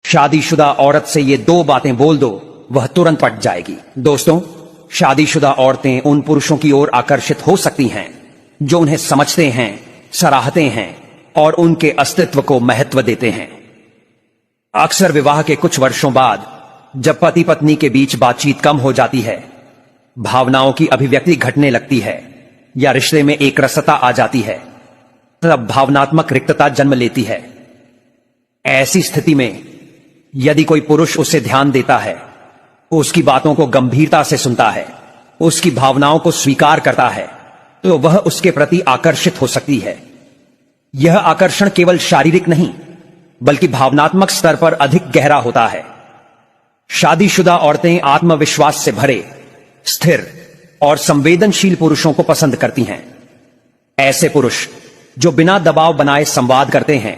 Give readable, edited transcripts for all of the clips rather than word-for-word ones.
शादीशुदा औरत से ये दो बातें बोल दो, वह तुरंत पट जाएगी। दोस्तों, शादीशुदा औरतें उन पुरुषों की ओर आकर्षित हो सकती हैं जो उन्हें समझते हैं, सराहते हैं और उनके अस्तित्व को महत्व देते हैं। अक्सर विवाह के कुछ वर्षों बाद जब पति पत्नी के बीच बातचीत कम हो जाती है, भावनाओं की अभिव्यक्ति घटने लगती है या रिश्ते में एकरसता आ जाती है, तब भावनात्मक रिक्तता जन्म लेती है। ऐसी स्थिति में यदि कोई पुरुष उसे ध्यान देता है, उसकी बातों को गंभीरता से सुनता है, उसकी भावनाओं को स्वीकार करता है, तो वह उसके प्रति आकर्षित हो सकती है। यह आकर्षण केवल शारीरिक नहीं बल्कि भावनात्मक स्तर पर अधिक गहरा होता है। शादीशुदा औरतें आत्मविश्वास से भरे, स्थिर और संवेदनशील पुरुषों को पसंद करती हैं। ऐसे पुरुष जो बिना दबाव बनाए संवाद करते हैं,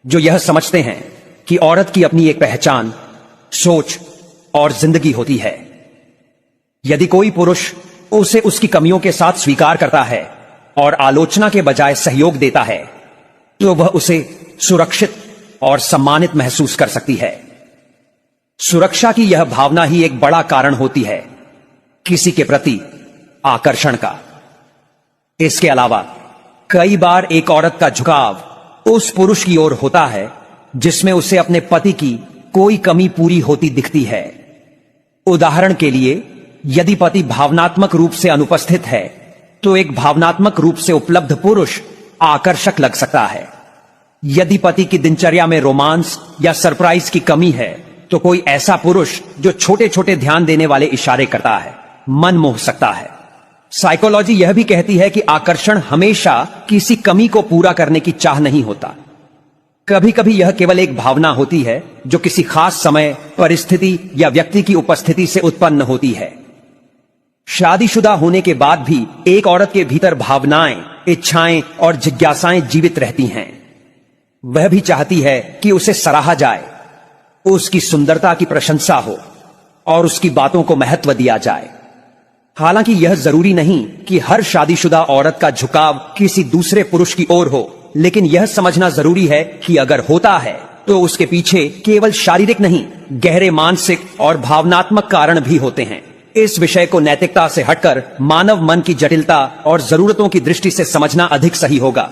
जो यह समझते हैं कि औरत की अपनी एक पहचान, सोच और जिंदगी होती है। यदि कोई पुरुष उसे उसकी कमियों के साथ स्वीकार करता है और आलोचना के बजाय सहयोग देता है, तो वह उसे सुरक्षित और सम्मानित महसूस कर सकती है। सुरक्षा की यह भावना ही एक बड़ा कारण होती है किसी के प्रति आकर्षण का। इसके अलावा कई बार एक औरत का झुकाव उस पुरुष की ओर होता है जिसमें उसे अपने पति की कोई कमी पूरी होती दिखती है। उदाहरण के लिए, यदि पति भावनात्मक रूप से अनुपस्थित है, तो एक भावनात्मक रूप से उपलब्ध पुरुष आकर्षक लग सकता है। यदि पति की दिनचर्या में रोमांस या सरप्राइज की कमी है, तो कोई ऐसा पुरुष जो छोटे छोटे ध्यान देने वाले इशारे करता है, मन मोह सकता है। साइकोलॉजी यह भी कहती है कि आकर्षण हमेशा किसी कमी को पूरा करने की चाह नहीं होता। कभी कभी यह केवल एक भावना होती है जो किसी खास समय, परिस्थिति या व्यक्ति की उपस्थिति से उत्पन्न होती है। शादीशुदा होने के बाद भी एक औरत के भीतर भावनाएं, इच्छाएं और जिज्ञासाएं जीवित रहती हैं। वह भी चाहती है कि उसे सराहा जाए, उसकी सुंदरता की प्रशंसा हो और उसकी बातों को महत्व दिया जाए। हालांकि यह जरूरी नहीं कि हर शादीशुदा औरत का झुकाव किसी दूसरे पुरुष की ओर हो, लेकिन यह समझना जरूरी है कि अगर होता है तो उसके पीछे केवल शारीरिक नहीं, गहरे मानसिक और भावनात्मक कारण भी होते हैं। इस विषय को नैतिकता से हटकर मानव मन की जटिलता और जरूरतों की दृष्टि से समझना अधिक सही होगा।